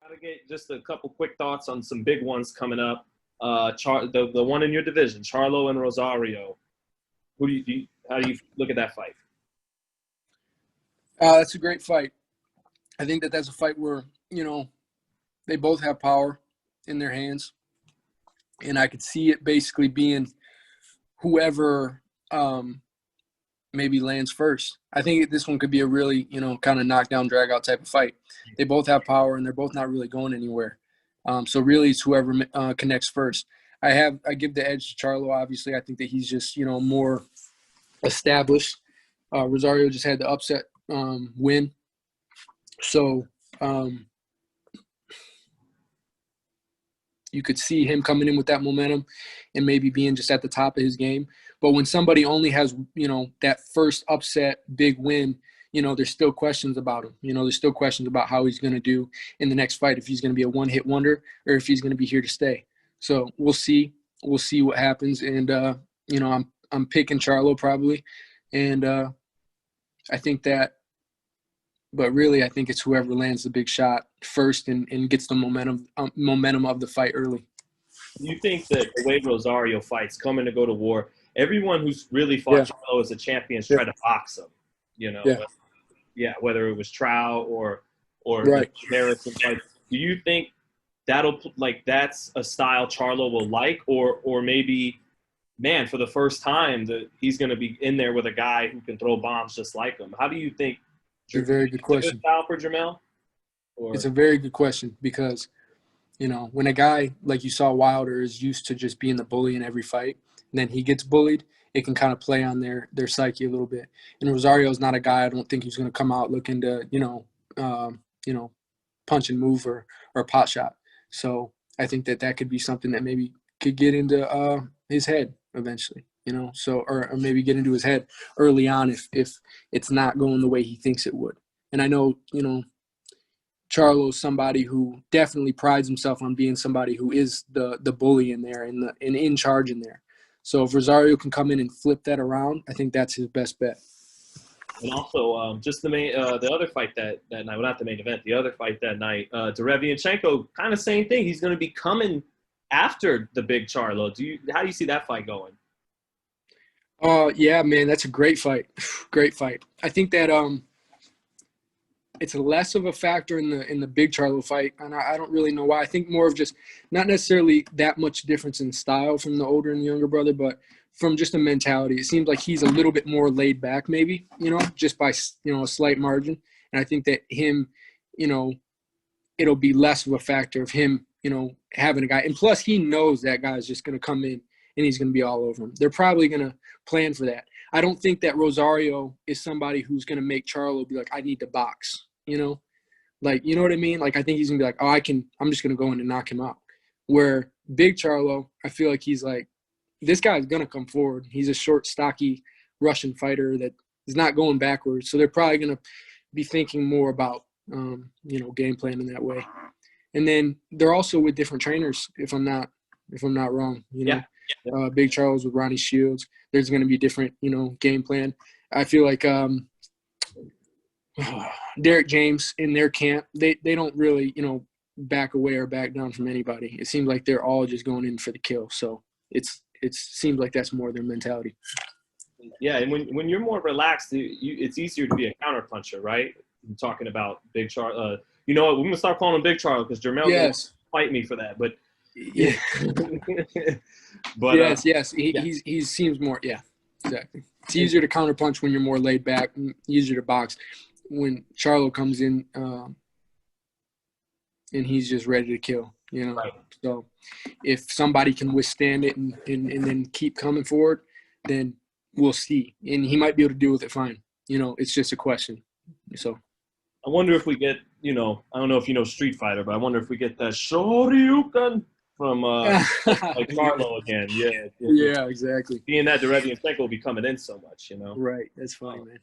Gotta get just a couple quick thoughts on some big ones coming up. The one in your division, Charlo and Rosario. How do you look at that fight? That's a great fight. I think that's a fight where, they both have power in their hands. And I could see it basically being whoever maybe lands first. I think this one could be a really, kind of knockdown, drag-out type of fight. They both have power, and they're both not really going anywhere. So really it's whoever connects first. I give the edge to Charlo, obviously. I think that he's just, more established. Rosario just had the upset win. So you could see him coming in with that momentum and maybe being just at the top of his game. But when somebody only has, that first upset big win, there's still questions about him. There's still questions about how he's going to do in the next fight, if he's going to be a one-hit wonder or if he's going to be here to stay. So we'll see. We'll see what happens. And, I'm picking Charlo probably. And I think that – but really I think it's whoever lands the big shot first and gets the momentum of the fight early. You think that the way Rosario fights, coming to go to war, everyone who's really fought Charlo as a champion has tried to box him, whether it was Trout or right. Harrison fight. Do you think that's a style Charlo will like, or maybe, man, for the first time that he's going to be in there with a guy who can throw bombs just like him? How do you think? It's a very good question. Style for Jermell? It's a very good question because, when a guy like you saw Wilder is used to just being the bully in every fight, and then he gets bullied, it can kind of play on their psyche a little bit. And Rosario is not a guy I don't think he's going to come out looking to, punch and move or pot shot. So I think that could be something that maybe could get into his head eventually. Or maybe get into his head early on if it's not going the way he thinks it would. And I know, Charlo's somebody who definitely prides himself on being somebody who is the bully in there and in charge in there. So if Rosario can come in and flip that around, I think that's his best bet. And also, just the other fight that night, well, not the main event, the other fight that night, Derevianchenko, kind of same thing. He's going to be coming after the big Charlo. How do you see that fight going? Yeah, man, that's a great fight. Great fight. I think that it's less of a factor in the big Charlo fight, and I don't really know why. I think more of just not necessarily that much difference in style from the older and the younger brother, but from just a mentality. It seems like he's a little bit more laid back, maybe, just by a slight margin. And I think that him, it'll be less of a factor of him, having a guy. And plus, he knows that guy's just going to come in and he's going to be all over him. They're probably going to plan for that. I don't think that Rosario is somebody who's going to make Charlo be like, I need to box, you know what I mean? Like, I think he's going to be like, I'm just going to go in and knock him out. Where big Charlo, I feel like he's like, this guy's going to come forward. He's a short, stocky Russian fighter that is not going backwards. So they're probably going to be thinking more about, game plan in that way. And then they're also with different trainers, if I'm not wrong, Yeah. Big Charles with Ronnie Shields. There's going to be different, game plan. I feel like Derek James in their camp, they don't really, back away or back down from anybody. It seems like they're all just going in for the kill. So it seems like that's more their mentality. Yeah, and when you're more relaxed, it's easier to be a counterpuncher, right? I'm talking about Big Charlo. You know what? We're gonna start calling him Big Charlo because Jermell will fight me for that. But yeah, but yes, he seems more. Yeah, exactly. It's easier to counterpunch when you're more laid back, easier to box. When Charlo comes in, and he's just ready to kill, Right. So if somebody can withstand it and then keep coming forward, then we'll see. And he might be able to deal with it fine. It's just a question. So I wonder if we get, I don't know if you know Street Fighter, but I wonder if we get that Shoryuken from like Charlo again. Yeah. Yeah, exactly. Being that Derevianchenko will be coming in so much, Right. That's funny, man.